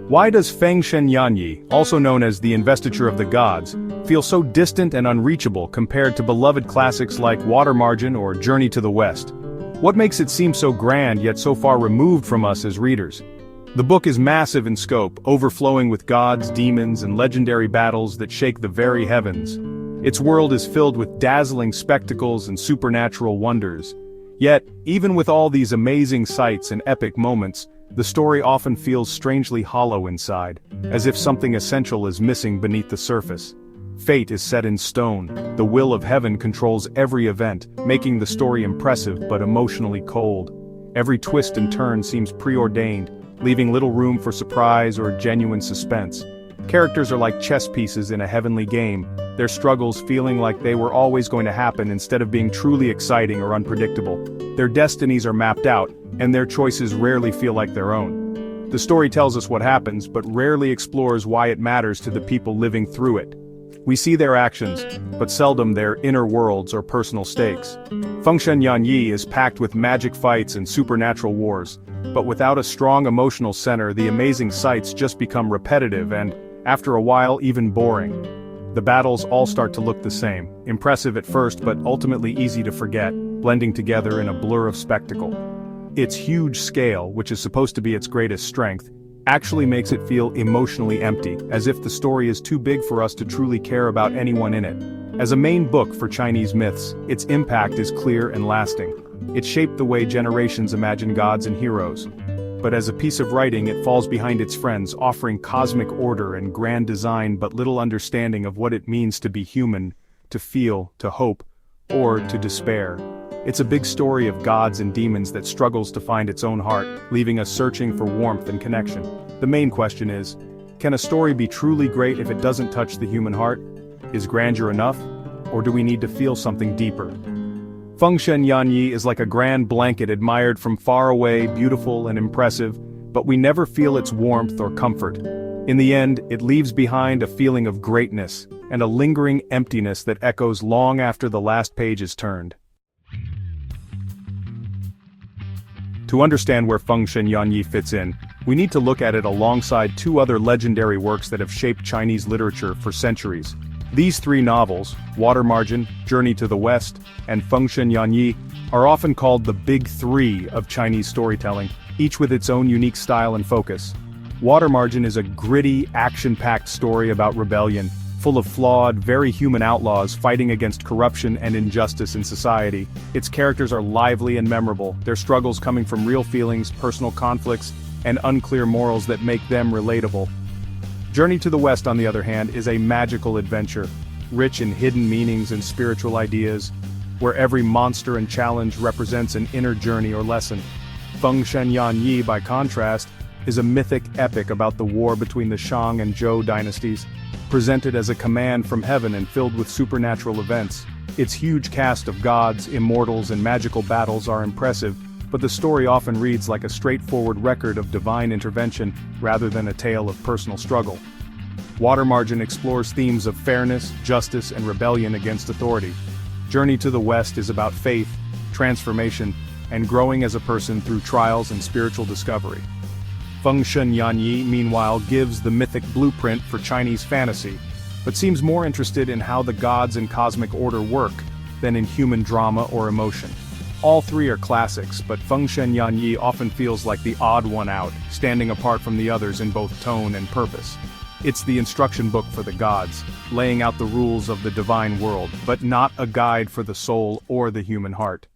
Why does Feng Shen Yanyi, also known as the investiture of the gods, feel so distant and unreachable compared to beloved classics like Water Margin or Journey to the West? What makes it seem so grand yet so far removed from us as readers? The book is massive in scope, overflowing with gods, demons, and legendary battles that shake the very heavens. Its world is filled with dazzling spectacles and supernatural wonders. Yet, even with all these amazing sights and epic moments, the story often feels strangely hollow inside, as if something essential is missing beneath the surface. Fate is set in stone, the will of heaven controls every event, making the story impressive but emotionally cold. Every twist and turn seems preordained, leaving little room for surprise or genuine suspense. Characters are like chess pieces in a heavenly game, their struggles feeling like they were always going to happen instead of being truly exciting or unpredictable. Their destinies are mapped out, and their choices rarely feel like their own. The story tells us what happens, but rarely explores why it matters to the people living through it. We see their actions, but seldom their inner worlds or personal stakes. Feng Shen Yanyi is packed with magic fights and supernatural wars, but without a strong emotional center, the amazing sights just become repetitive and, after a while, even boring. The battles all start to look the same, impressive at first but ultimately easy to forget, blending together in a blur of spectacle. Its huge scale, which is supposed to be its greatest strength, actually makes it feel emotionally empty, as if the story is too big for us to truly care about anyone in it. As a main book for Chinese myths, its impact is clear and lasting. It shaped the way generations imagine gods and heroes. But as a piece of writing, it falls behind its friends, offering cosmic order and grand design but little understanding of what it means to be human, to feel, to hope, or to despair. It's a big story of gods and demons that struggles to find its own heart, leaving us searching for warmth and connection. The main question is, can a story be truly great if it doesn't touch the human heart? Is grandeur enough? Or do we need to feel something deeper? Feng Shen Yanyi is like a grand blanket admired from far away, beautiful and impressive, but we never feel its warmth or comfort. In the end, it leaves behind a feeling of greatness, and a lingering emptiness that echoes long after the last page is turned. To understand where Feng Shen Yanyi fits in, we need to look at it alongside two other legendary works that have shaped Chinese literature for centuries. These three novels, Water Margin, Journey to the West, and Feng Shen Yanyi, are often called the Big Three of Chinese storytelling, each with its own unique style and focus. Water Margin is a gritty, action-packed story about rebellion, full of flawed, very human outlaws fighting against corruption and injustice in society. Its characters are lively and memorable, their struggles coming from real feelings, personal conflicts, and unclear morals that make them relatable. Journey to the West, on the other hand, is a magical adventure, rich in hidden meanings and spiritual ideas, where every monster and challenge represents an inner journey or lesson. Feng Shen Yanyi, by contrast, is a mythic epic about the war between the Shang and Zhou dynasties, presented as a command from heaven and filled with supernatural events. Its huge cast of gods, immortals, and magical battles are impressive, but the story often reads like a straightforward record of divine intervention rather than a tale of personal struggle. Water Margin explores themes of fairness, justice, and rebellion against authority. Journey to the West is about faith, transformation, and growing as a person through trials and spiritual discovery. Feng Shen Yanyi, meanwhile, gives the mythic blueprint for Chinese fantasy, but seems more interested in how the gods and cosmic order work than in human drama or emotion. All three are classics, but Feng Shen Yanyi often feels like the odd one out, standing apart from the others in both tone and purpose. It's the instruction book for the gods, laying out the rules of the divine world, but not a guide for the soul or the human heart.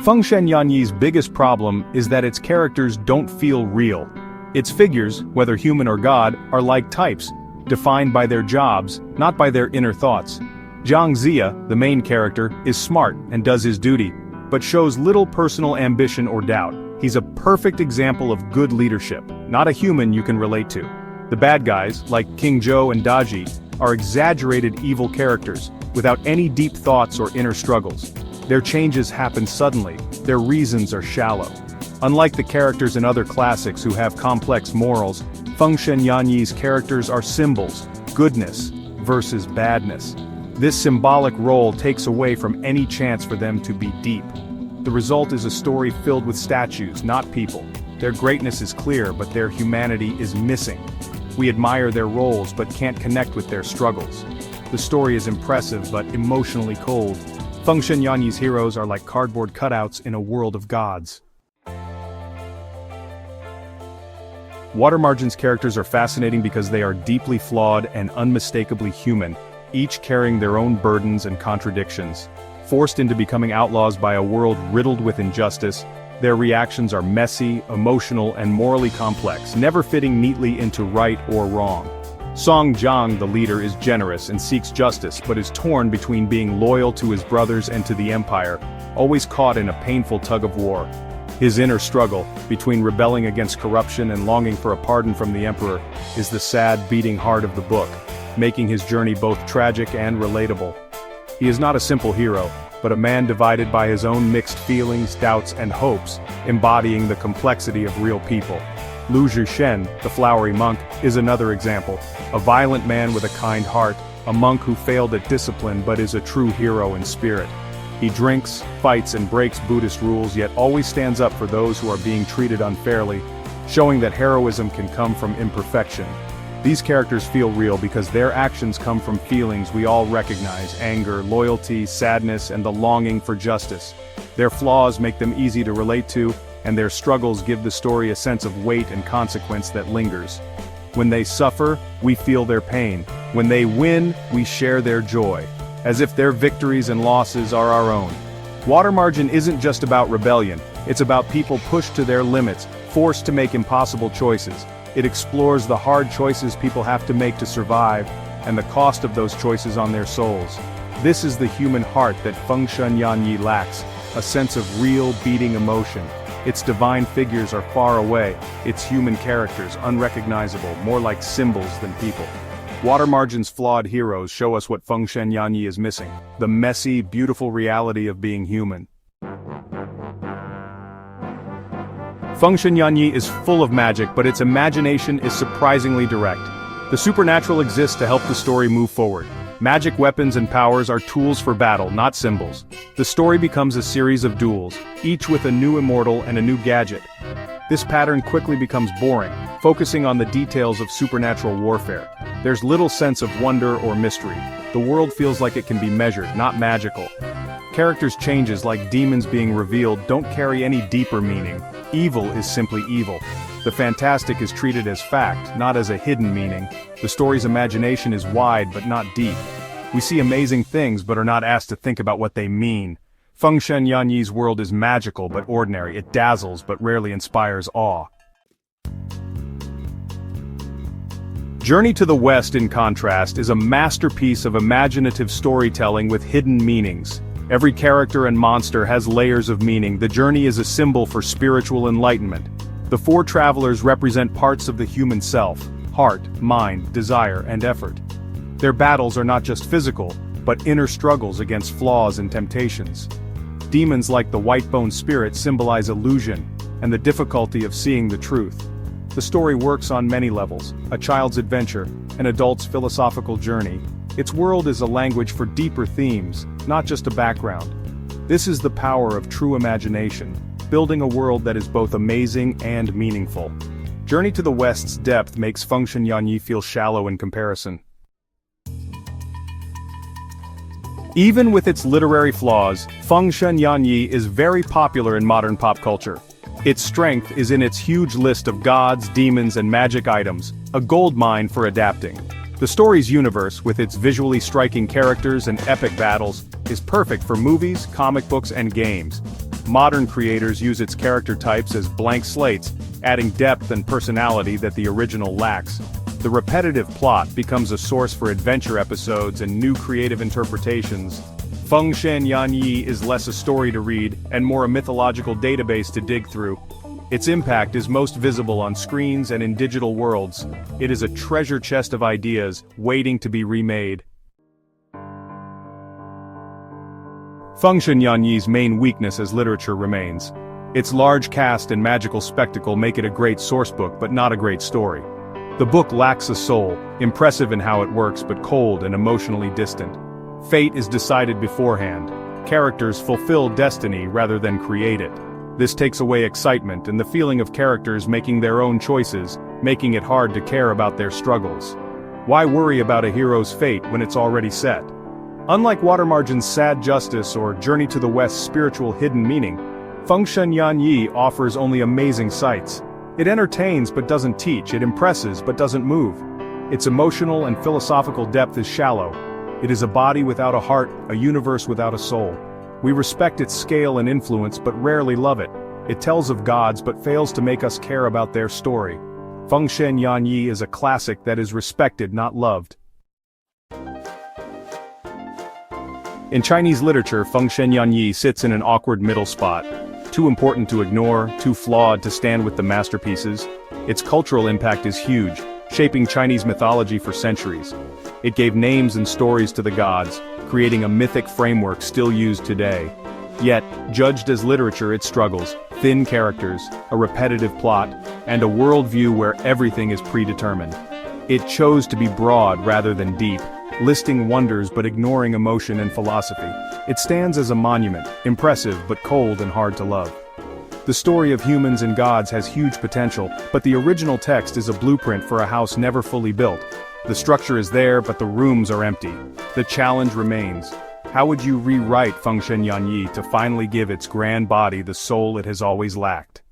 Feng Shen Yanyi's biggest problem is that its characters don't feel real. Its figures, whether human or god, are like types, defined by their jobs, not by their inner thoughts. Zhang Zia, the main character, is smart and does his duty, but shows little personal ambition or doubt. He's a perfect example of good leadership, not a human you can relate to. The bad guys, like King Zhou and Daji, are exaggerated evil characters, without any deep thoughts or inner struggles. Their changes happen suddenly, their reasons are shallow. Unlike the characters in other classics who have complex morals, Feng Shen Yanyi's characters are symbols, goodness versus badness. This symbolic role takes away from any chance for them to be deep. The result is a story filled with statues, not people. Their greatness is clear, but their humanity is missing. We admire their roles but can't connect with their struggles. The story is impressive but emotionally cold. Phong Yanyi's heroes are like cardboard cutouts in a world of gods. Watermargin's characters are fascinating because they are deeply flawed and unmistakably human, each carrying their own burdens and contradictions. Forced into becoming outlaws by a world riddled with injustice, their reactions are messy, emotional, and morally complex, never fitting neatly into right or wrong. Song Jiang, the leader, is generous and seeks justice but is torn between being loyal to his brothers and to the empire, always caught in a painful tug-of-war. His inner struggle, between rebelling against corruption and longing for a pardon from the emperor, is the sad, beating heart of the book, making his journey both tragic and relatable. He is not a simple hero, but a man divided by his own mixed feelings, doubts, and hopes, embodying the complexity of real people. Lu Zhishen, the flowery monk, is another example, a violent man with a kind heart, a monk who failed at discipline but is a true hero in spirit. He drinks, fights, and breaks Buddhist rules, yet always stands up for those who are being treated unfairly, showing that heroism can come from imperfection. These characters feel real because their actions come from feelings we all recognize: anger, loyalty, sadness, and the longing for justice. Their flaws make them easy to relate to, and their struggles give the story a sense of weight and consequence that lingers. When they suffer, we feel their pain. When they win, we share their joy, as if their victories and losses are our own. Watermargin isn't just about rebellion, it's about people pushed to their limits, forced to make impossible choices. It explores the hard choices people have to make to survive, and the cost of those choices on their souls. This is the human heart that Phong Yanyi lacks, a sense of real, beating emotion. Its divine figures are far away, its human characters unrecognizable, more like symbols than people. Watermargin's flawed heroes show us what Phong Yanyi is missing: the messy, beautiful reality of being human. Phong Yanyi is full of magic, but its imagination is surprisingly direct. The supernatural exists to help the story move forward. Magic weapons and powers are tools for battle, not symbols. The story becomes a series of duels, each with a new immortal and a new gadget. This pattern quickly becomes boring, focusing on the details of supernatural warfare. There's little sense of wonder or mystery. The world feels like it can be measured, not magical. Characters' changes, like demons being revealed, don't carry any deeper meaning. Evil is simply evil. The fantastic is treated as fact, not as a hidden meaning. The story's imagination is wide but not deep. We see amazing things but are not asked to think about what they mean. Phong Yanyi's world is magical but ordinary. It dazzles but rarely inspires awe. Journey to the West, in contrast, is a masterpiece of imaginative storytelling with hidden meanings. Every character and monster has layers of meaning. The journey is a symbol for spiritual enlightenment. The four travelers represent parts of the human self: heart, mind, desire, and effort. Their battles are not just physical, but inner struggles against flaws and temptations. Demons like the white-boned spirit symbolize illusion, and the difficulty of seeing the truth. The story works on many levels: a child's adventure, an adult's philosophical journey. Its world is a language for deeper themes, not just a background. This is the power of true imagination, building a world that is both amazing and meaningful. Journey to the West's depth makes Phong Yanyi feel shallow in comparison. Even with its literary flaws, Phong Yanyi is very popular in modern pop culture. Its strength is in its huge list of gods, demons, and magic items, a goldmine for adapting. The story's universe, with its visually striking characters and epic battles, is perfect for movies, comic books, and games. Modern creators use its character types as blank slates, adding depth and personality that the original lacks. The repetitive plot becomes a source for adventure episodes and new creative interpretations. Phong Yanyi is less a story to read and more a mythological database to dig through. Its impact is most visible on screens and in digital worlds. It is a treasure chest of ideas waiting to be remade. Phong Yanyi's main weakness as literature remains. Its large cast and magical spectacle make it a great sourcebook but not a great story. The book lacks a soul, impressive in how it works but cold and emotionally distant. Fate is decided beforehand. Characters fulfill destiny rather than create it. This takes away excitement and the feeling of characters making their own choices, making it hard to care about their struggles. Why worry about a hero's fate when it's already set? Unlike Watermargin's Sad Justice or Journey to the West's spiritual hidden meaning, Fengshen Yanyi offers only amazing sights. It entertains but doesn't teach, it impresses but doesn't move. Its emotional and philosophical depth is shallow. It is a body without a heart, a universe without a soul. We respect its scale and influence but rarely love it. It tells of gods but fails to make us care about their story. Fengshen Yanyi is a classic that is respected, not loved. In Chinese literature, Fengshen Yanyi sits in an awkward middle spot. Too important to ignore, too flawed to stand with the masterpieces. Its cultural impact is huge, shaping Chinese mythology for centuries. It gave names and stories to the gods, creating a mythic framework still used today. Yet, judged as literature, it struggles. Thin characters, a repetitive plot, and a worldview where everything is predetermined. It chose to be broad rather than deep, listing wonders but ignoring emotion and philosophy. It stands as a monument, impressive but cold and hard to love. The story of humans and gods has huge potential, but the original text is a blueprint for a house never fully built. The structure is there, but the rooms are empty. The challenge remains. How would you rewrite Fengshen Yanyi to finally give its grand body the soul it has always lacked?